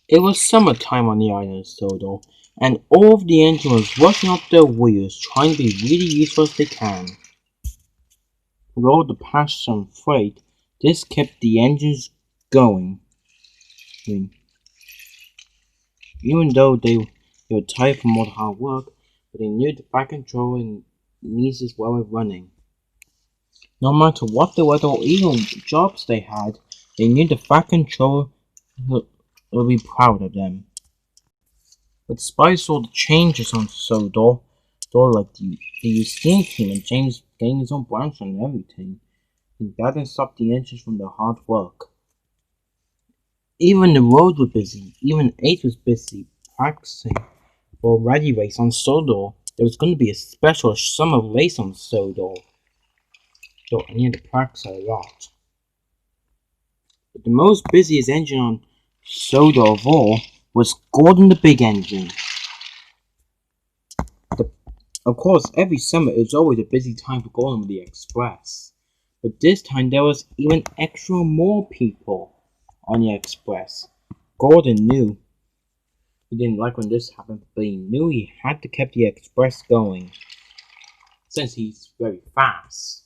It was summertime on the island of Sodor, and all of the engines was rushing up their wheels, trying to be really useful as they can. With all the passengers and freight, this kept the engines going. Even though they were tired from all the hard work, but they knew the back control and needs as well as running. No matter what the weather or even jobs they had, they knew the back control would be proud of them. But despite all the changes on Sodor, like the steam team and James getting his own branch and everything, that didn't stop the engines from their hard work. Even the road was busy. Even H was busy practicing for a rally race on Sodor. There was going to be a special summer race on Sodor, so I needed to practice a lot. But the most busiest engine on Sodor of all was Gordon the Big Engine. Of course, every summer it was always a busy time for Gordon with the Express. But this time there was even extra more people on the Express. Gordon knew he didn't like when this happened, but he knew he had to keep the Express going, since he's very fast.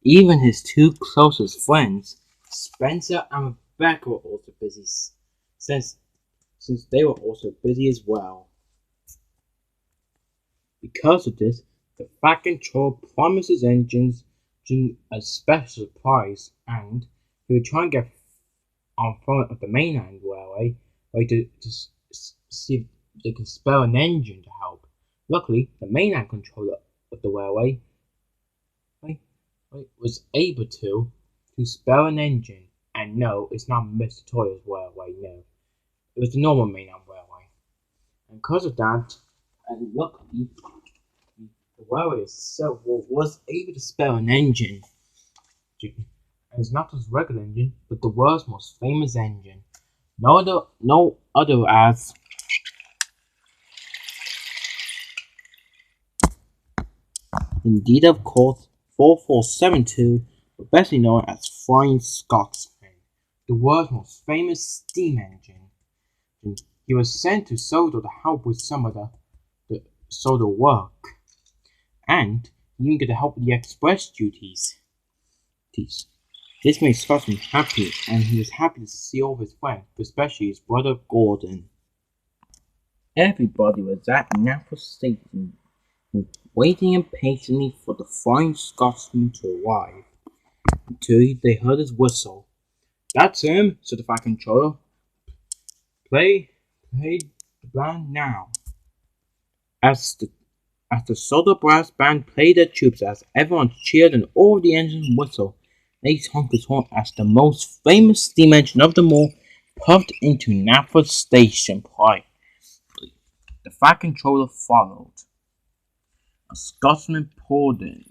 Even his two closest friends, Spencer and Rebecca, were also busy, since they were also busy as well. Because of this, the Fat Control promised his engines a special surprise, and he would try and get on front of the mainland railway to see if they could spare an engine to help. Luckily, the mainland controller of the railway was able to spare an engine. And no, it's not Mr. Toyer's railway, no. It was the normal mainland railway. And because of that, and luckily, the railway itself was able to spare an engine. And it's not just a regular engine, but the world's most famous engine. No other as indeed, of course, 4472, but best known as Flying Scotsman, the world's most famous steam engine. He was sent to Sodor to help with some of the Sodor work, and he even got to help with the express duties. This made Scotsman happy, and he was happy to see all of his friends, especially his brother Gordon. Everybody was at Mattel Station, waiting impatiently for the Flying Scotsman to arrive, until they heard his whistle. "That's him," said the Fat Controller. Play the band now." As the Sodor brass band played their tubes, as everyone cheered and all the engines whistled, Ace honked his horn as the most famous steam engine of them all puffed into Knapford Station quietly. The Fat Controller followed. A Scotsman poured in.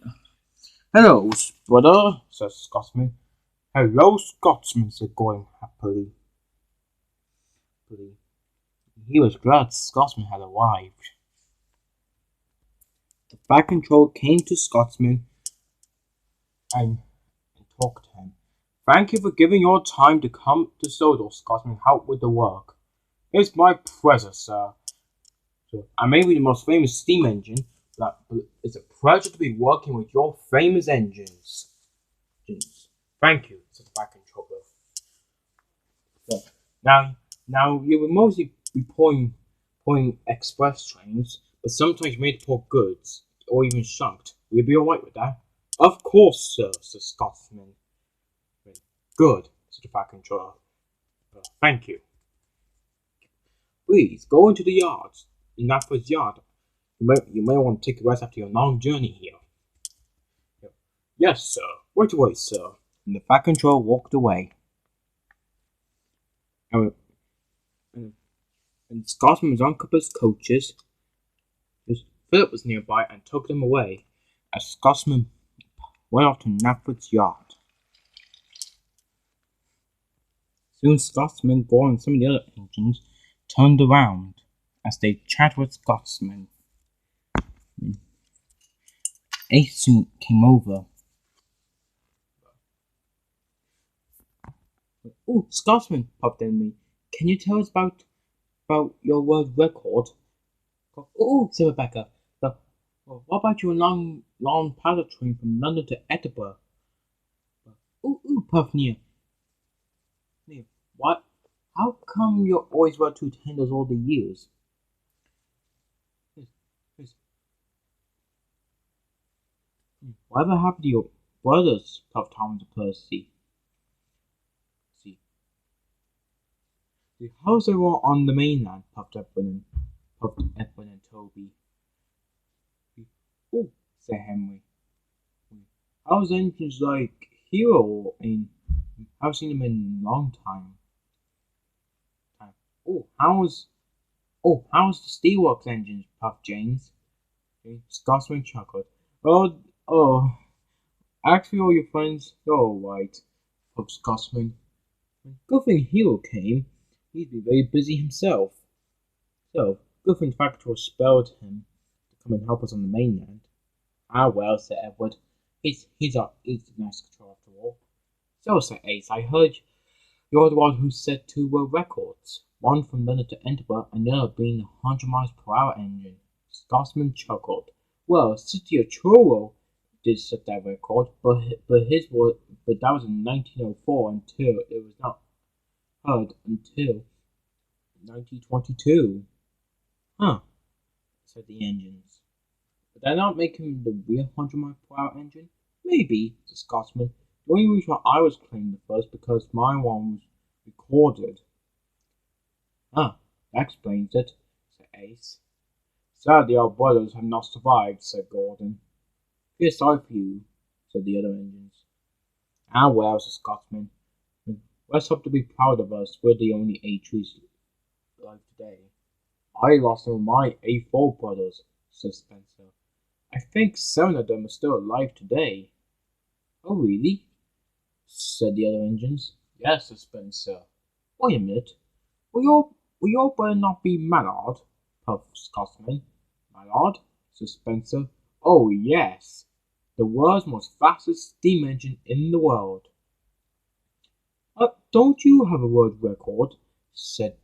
"Hello, brother," said Scotsman. "Hello, Scotsman," said Gordon happily. He was glad Scotsman had arrived. The Fat Controller came to Scotsman and talked to him. "Thank you for giving your time to come to Sodor, Scotsman, and help with the work." "It's my pleasure, sir. I may be the most famous steam engine, but it's a pleasure to be working with your famous engines." "Thank you," said the Fat Controller. Now you will mostly be pulling express trains, but sometimes you may pull goods, or even shunked. Will you be alright with that?" "Of course, sir," said Scotsman. "Good," said the Fat Controller. "Thank you. Please go into the yard, Napper's yard. You may want to take a rest after your long journey here." "Yes, sir. Right away, sir." and the Fat Control walked away. And, and Scotsman was on a couple of coaches. Philip was nearby and took them away as Scotsman went off to Knapford's yard. Soon Scotsman, Gore, and some of the other engines turned around as they chatted with Scotsman. Ace soon came over. "Oh, Scotsman," popped in me. "Can you tell us about your world record?" "Oh," said Rebecca. "Well, what about your long pilot train from London to Edinburgh?" "Ooh," puffed Nia. "What? How come you always were to attend us all the years?" "Whatever happened to your brothers?" puffed Tom to Percy. "How's everyone on the mainland?" puffed Edwin and Toby. "Oh," said Henry. "How's engines like Hero? I've seen them in a long time." How's the Steelworks engines?" puffed James. Scotsman chuckled. Oh, actually all your friends, they're alright," puffed Scotsman. "Good thing Hero came. He'd be very busy himself. So, good thing the Factor spelled him to come and help us on the mainland." "Ah, well," said Edward. He's a nice control after all." "So," said Ace, "I heard you're the one who set 2 world records. One from London to Edinburgh, and the other being a 100 miles per hour engine." Scotsman chuckled. "Well, City of Truro did set that record, but that was in 1904 until it was not heard until 1922. "Huh," said the engines. "Did that not make him the real 100 miles per hour engine?" "Maybe," said Scotsman. "The only reason why I was claiming the first because my one was recorded." "Ah, that explains it," said Ace. "Sadly, our brothers have not survived," said Gordon. "Feel sorry for you," said the other engines. "Ah, well," said Scotsman. "Let's hope to be proud of us. We're the only A3s alive today." "I lost some of my A4 brothers," said Spencer. "I think 7 of them are still alive today." "Oh, really?" said the other engines. "Yes," said Spencer. "Wait a minute. Will your brother not be Mallard?" puffed Scotsman. "Mallard?" said Spencer. "Oh, yes. The world's most fastest steam engine in the world." "Don't you have a world record?"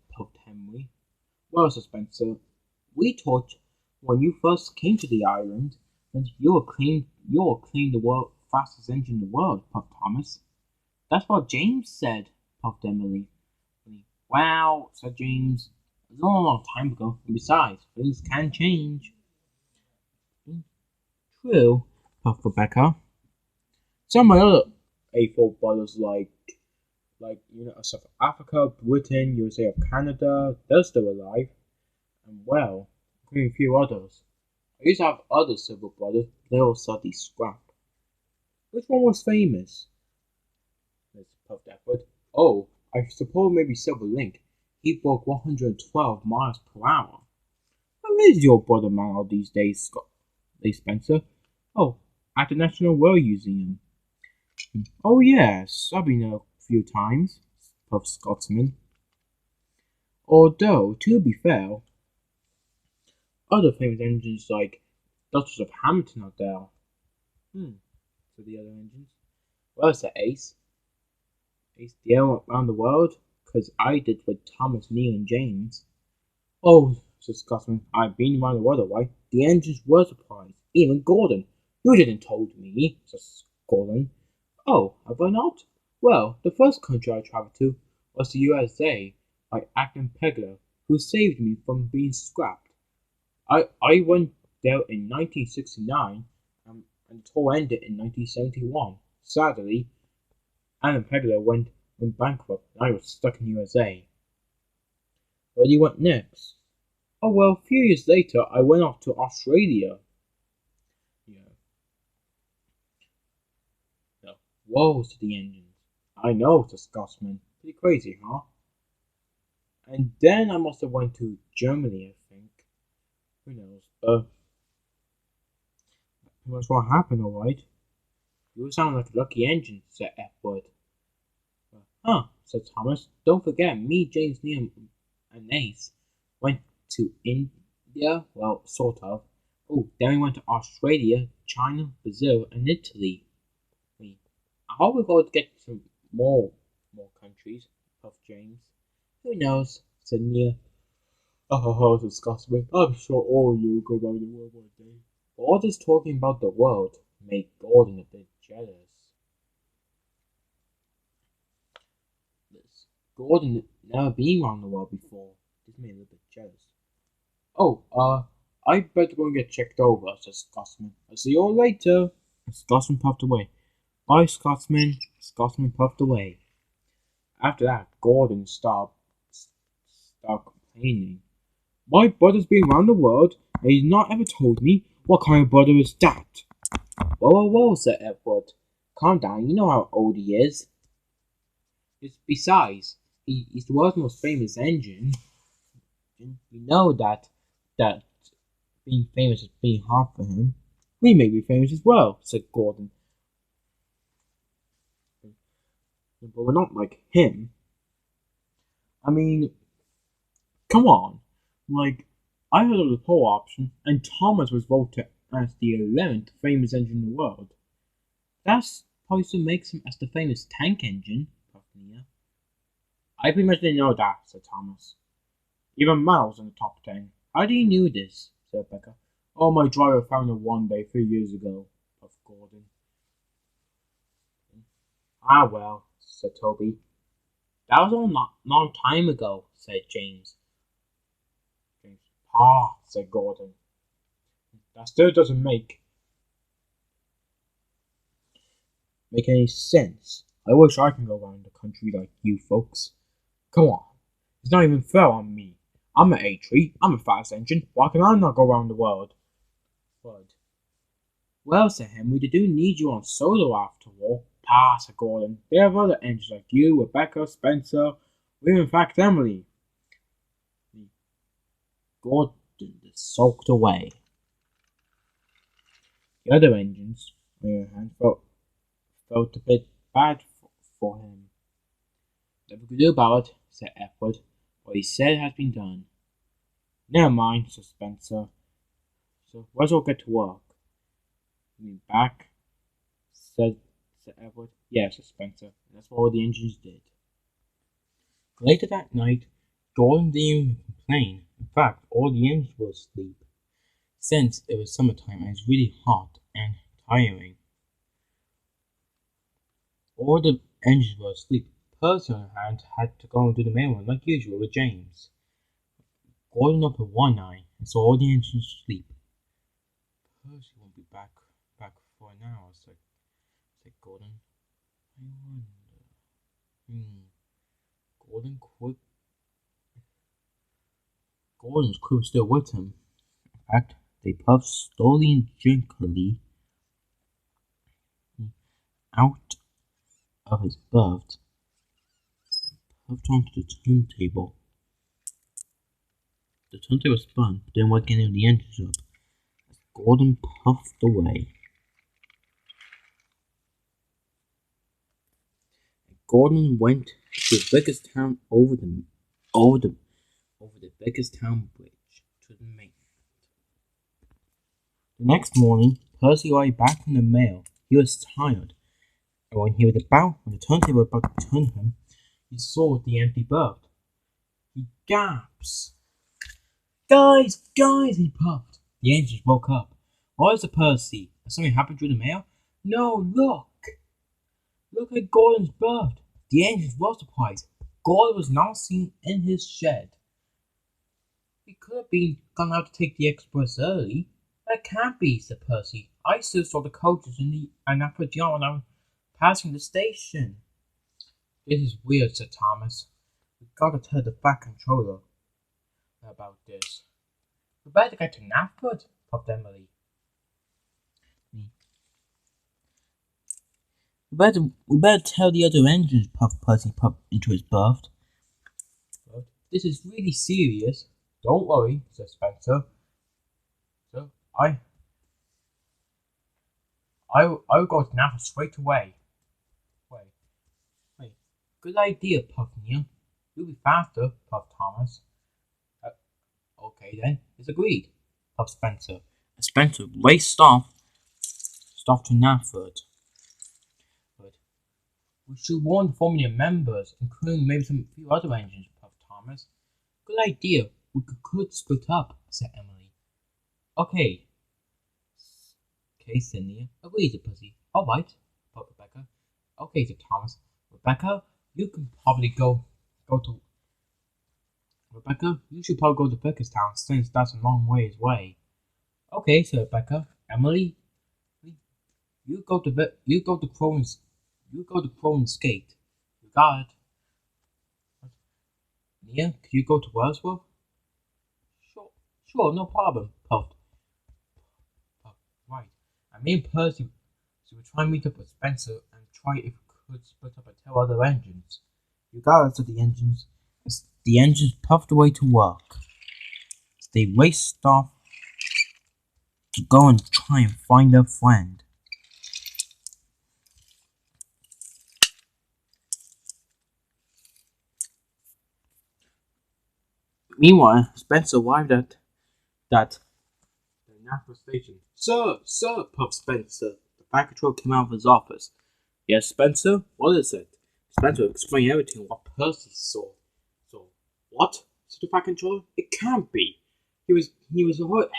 puffed Henry. "Well," said Spencer, "we thought when you first came to the island that you were claimed the world fastest engine in the world," puffed Thomas. "That's what James said," puffed Emily. "Wow," said James. "It was a long time ago, and besides, things can change." "True," puffed Rebecca. "Some of my other A4 brothers like South Africa, Britain, USA, or Canada, they're still alive. And well, including a few others. I used to have other silver brothers, but they all sadly scrapped." "Which one was famous?" puffed Edward. "Oh, I suppose maybe Silver Link. He broke 112 miles per hour. Where is your brother Mallard these days, Spencer?" "Oh, at the National War Museum." "Oh, yes, I've been there a few times," puffed Scotsman. "Although, to be fair, other famous engines like Duchess of Hamilton are there." Said the other engines. "Well," said Ace. "Ace, the air around the world? 'Cause I did with Thomas, Neil, and James." "Oh," said Scotsman, "I've been around the world alright. The engines were surprised. Even Gordon." "You didn't told me," said Gordon. "Oh, have I not? Well, the first country I travelled to was the USA by Acton Pegler, who saved me from being scrapped. I went there in 1969, and the tour ended in 1971. Sadly, Acton Pegler went bankrupt, and I was stuck in the USA." "Where you went next?" "Oh, well, a few years later, I went off to Australia." "Yeah. Whoa, said the engine. I know, said Scotsman. Pretty crazy, huh? And then I must have went to Germany, I think. Who knows? But that's what happened, alright. You sound like a lucky engine, said Edward. Huh, said Thomas. Don't forget, me, James, Liam, and Ace went to India, well, sort of. Oh, then we went to Australia, China, Brazil, and Italy. I hope we go to get some more countries, puffed James. Who knows, said Nia. Oh, said Scotsman. I'm sure all you go around the world one day. All this talking about the world made Gordon a bit jealous. Gordon never been around the world before. This made him a little bit jealous. Oh, I better go and get checked over, said Scotsman. I'll see you all later. And Scotsman puffed away. Bye, Scotsman. Scotsman puffed away. After that, Gordon stopped complaining. My brother's been around the world, and he's not ever told me what kind of brother is that. Whoa, said Edward. Calm down, you know how old he is. Besides, he's the world's most famous engine. You know that being famous is being hard for him. We may be famous as well, said Gordon. But we're not like him. I mean, come on. Like, I heard of the poll option, and Thomas was voted as the 11th famous engine in the world. That's probably still makes him as the famous tank engine, puffed Nia. I pretty much didn't know that, said Thomas. Even Miles in the top 10. How do you know this? Said Becca. Oh, my driver found it one day 3 years ago, puffed Gordon. Ah, well, said Toby. That was all long time ago, said James. Ah, said Gordon. That still doesn't make any sense. I wish I could go around the country like you folks. Come on. It's not even fair on me. I'm an A-tree. I'm a fast engine. Why can I not go around the world? But, well, said Henry, they do need you on Sodor after all. Pa, said Gordon. They have other engines like you, Rebecca, Spencer, or even in fact Emily. Gordon just sulked away. The other engines, on the other hand, felt a bit bad for him. Nothing we could do about it, said Edward. What he said has been done. Never mind, said Spencer. So let's all get to work. You mean back? Said Edward. Yes, said Spencer. That's what all the engines did. Later that night, Gordon didn't even complain. In fact, all the engines were asleep, since it was summertime and it's really hot and tiring. All the engines were asleep. Percy, on the other hand, had to go into the main room like usual with James. Gordon opened one eye and saw all the engines asleep. Percy won't be back for an hour, said Gordon. I wonder. Gordon's crew was still with him. In fact, they puffed slowly and gently out of his berth and puffed onto the turntable. The turntable spun, but didn't wake any of the engines up as Gordon puffed away. Gordon went to the biggest town over the biggest town bridge to the mainland. The next morning, Percy arrived back from the mail. He was tired, and when the turntable was about to turn him, he saw the empty berth. He gasped. Guys, he puffed. The engines woke up. Why is it, Percy? Has something happened through the mail? No, look! Look at Gordon's berth. The engines were surprised. Gordon was not seen in his shed. He could have been gone out to take the express early. That can't be, said Percy. I still saw the coaches and I put John when I was passing the station. This is weird, said Thomas. We've got to tell the Fat Controller about this. We better get to Knapford, puffed Emily. We better tell the other engines, puffed Percy puffed into his berth. This is really serious. Don't worry, said Spencer. So I'll go to Napa straight away. Wait. Good idea, Puff Neil. You'll be faster, Puff Thomas. Okay then, it's agreed, Puff Spencer. And Spencer raced off to Knapford. But we should warn the Formula members, including maybe some few other engines, Puff Thomas. Good idea. We could split up, said Emily. Okay, said Nia. Agreed, said Pussy. Alright, thought Rebecca. Okay, said Thomas. Rebecca, you can probably go to Rebecca, you should probably go to Beckerstown since that's a long ways away. Okay, said Rebecca. Emily, you go to Crow and skate. You got it. Nia, can you go to Wellsworth? Sure, no problem, puffed. Right. And me and Percy, so we'll try and meet up with Spencer and try if we could split up and tell other engines. You got it, said the engines. As the engines puffed away to work. They raced off to go and try and find their friend. Meanwhile, Spencer arrived at the Napa station. Sir, puffed Spencer. The back control came out of his office. Yes, Spencer? What is it? Spencer explained everything what Percy saw. So, what? Said the back controller. It can't be. He was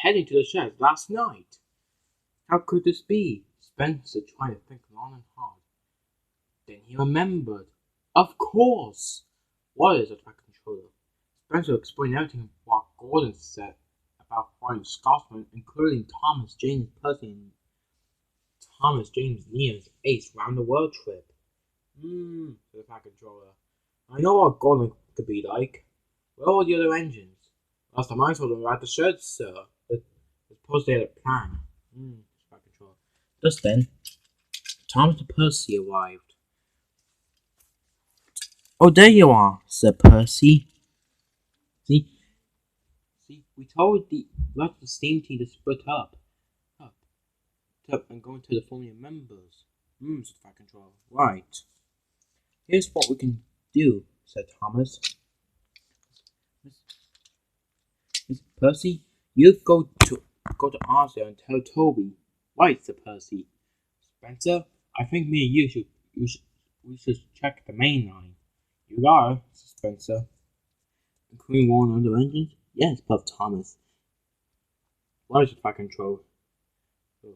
heading to the shed last night. How could this be? Spencer tried to think long and hard. Then he remembered. Of course! What is it, back controller? Spencer explained everything what Gordon said about finding Scotsman, including Thomas James Percy and Thomas James Neal's ace round the world trip. Said the back controller. I know what Gordon could be like. Where are the other engines? Last time I saw them were at the shed, sir. Suppose they had a plan. Back controller. Just then, Thomas and Percy arrived. Oh, there you are, said Percy. See, we told the steam team to split up and go into the Formula members. Said the back controller. Right. Here's what we can do, said Thomas. Mr. Percy, you go to Arthur and tell Toby. Right, said Percy. Spencer, I think me and we should check the main line. You got it, said Spencer. Including one under engines? Yes, puffed Thomas. Where's the fire control? The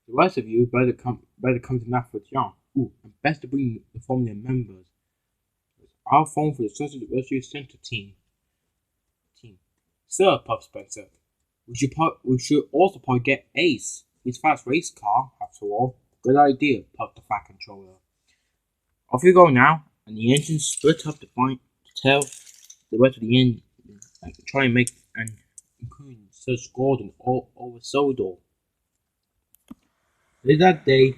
rest of you better come to Knapford Young. And best to bring the Formula members. I'll phone for the resuce center team. Sir, puffed Spencer. We should also probably get Ace. His fast race car, after all. Good idea, puffed the fat controller. Off you go now, and the engines split up to tell the rest of the engine and try and make and including Sir Gordon all over Sodor. Later that day,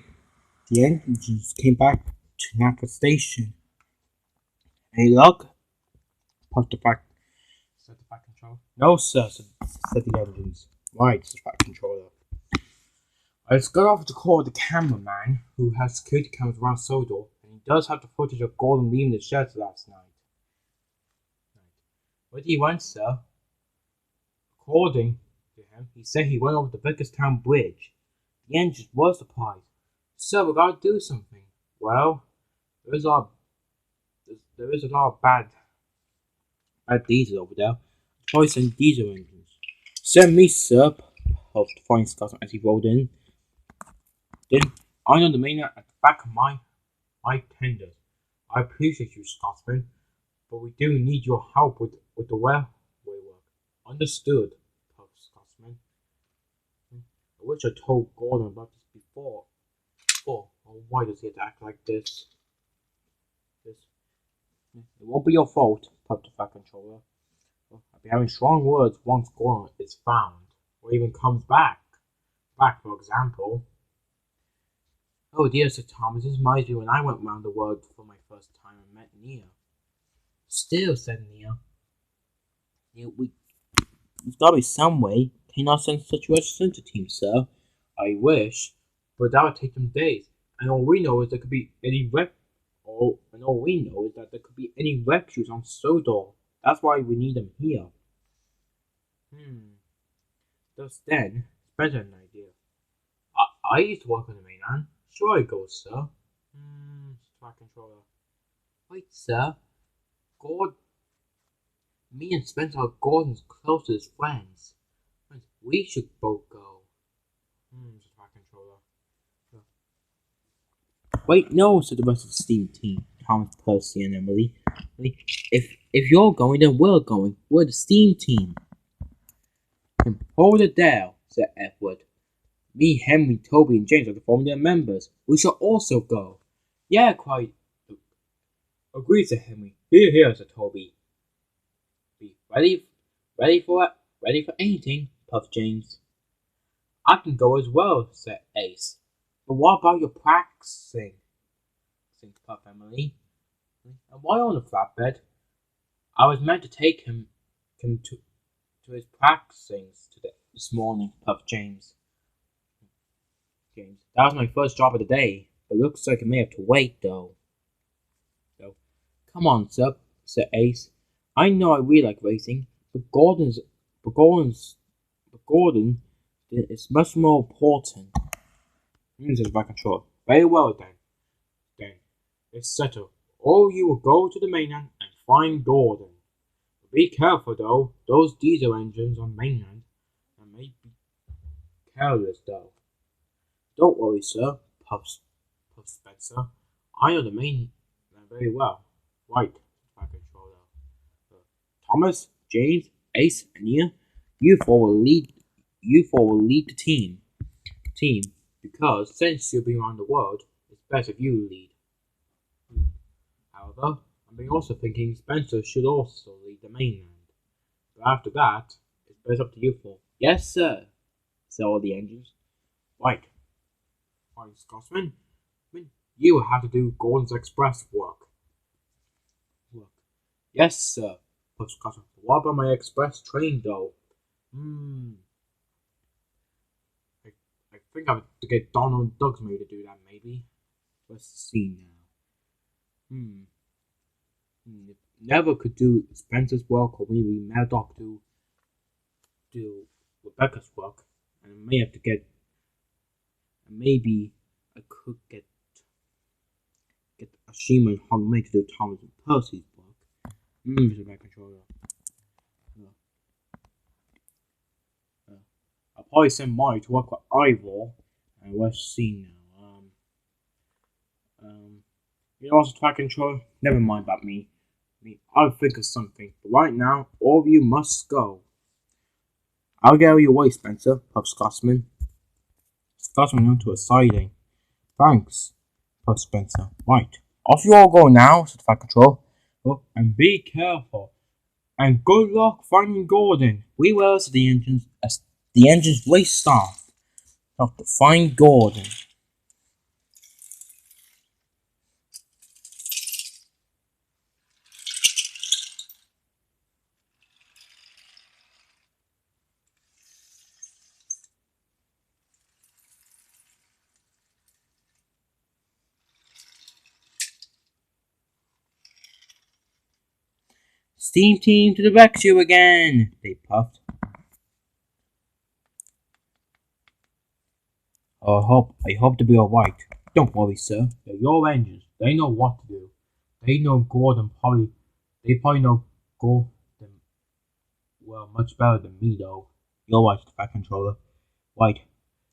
the engines came back to Napa Station. Any luck? Puffed the fat controller. No, sir, said the engines. Right, said the fat controller. I just got off to call the cameraman who has security cameras around Sodor, and he does have the footage of Gordon leaving the shed last night. Where did he went, sir? According to him, he said he went over the Vickerstown Bridge. The engines were surprised. Sir, we gotta do something. Well, there is a lot of bad diesel over there. Try send diesel engines. Send me, sir, puffed Fine Scotsman as he rolled in. Then I know the main at the back of my tenders. I appreciate you, Scotsman, but we do need your help with the railway work. Understood, puffed Scotsman. I wish I told Gordon about this before. Oh, why does he have to act like this? It won't be your fault, puffed the fat controller. I'll be having strong words once Gordon is found, or even comes back. For example. Oh dear, Sir Thomas, this reminds me when I went round the world for my first time and met Nia. Still, said Nia, we've got to be some way. Can you not send such a representative team, sir? I wish, but that would take them days. And all we know is there could be any and all we know is that there could be any refuge on Sodor. That's why we need them here. Just then, Spencer had an idea. I used to work on the mainland. Sure I go, sir. Track controller. Wait, sir. Me and Spencer are Gordon's closest friends. We should both go. Track controller. Wait, no, said the rest of the steam team. Thomas, Percy, and Emily. If you're going, then we're going. We're the steam team. Hold it there, said Edward. Me, Henry, Toby, and James are the formula members. We shall also go. Yeah, quite. Agreed, said Henry. Here, said Toby. Be ready for anything, puffed James. I can go as well, said Ace. But what about your practicing? Puffed Emily. And why on the flatbed? I was meant to take him to his practicing this morning, puffed James. That was my first job of the day, but looks like I may have to wait, though. Come on, sir, said Ace. I know I really like racing, but Gordon is much more important. Says back control. Very well, then. It's settled. All you will go to the mainland and find Gordon. But be careful, though. Those diesel engines on mainland may be careless, though. Don't worry, sir, puffed Spencer. I know the mainland very well. Right, back controller. Thomas, James, Ace, and Nia, you four will lead the team. Because since you'll be around the world, it's better if you lead. However, I'm also thinking Spencer should also lead the mainland. But after that, it's best up to you four. Yes, sir, said all the engines. Right, Scotsman. You will have to do Gordon's express work. Yes, sir, puffed Scotsman. What about my express train, though? I think I have to get Donald Duck's maybe to do that, maybe. Let's see now. Never could do Spencer's work, or maybe Maddox do Rebecca's work, and I may have to get. Maybe I could get Ashima and Hong Mei to do Thomas and Percy's work. Back controller. I'll probably send Mari to work with Ivor, and let's see now. You know what's track control? Never mind about me. I'll think of something. But right now, all of you must go. I'll get out of your way, Spencer, puffed Scotsman. Scotsman went to a siding. Thanks, puffed Spencer. Right. Off you all go now, said Track Control. Oh, and be careful. And good luck finding Gordon. We will, said the engines, as the engines raced off to find Gordon. Steam team to the rescue again, they puffed. I hope to be alright. Don't worry, sir. They're your engines. They know what to do. They know Gordon they probably know Gordon well much better than me though. You're right, Track Controller. Right.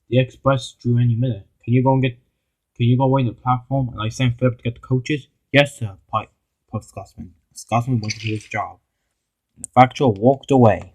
The express due any minute. Can you go wait on the platform and I send Philip to get the coaches? Yes, sir, puffed Scotsman. Scotsman went to do his job. And the factor walked away.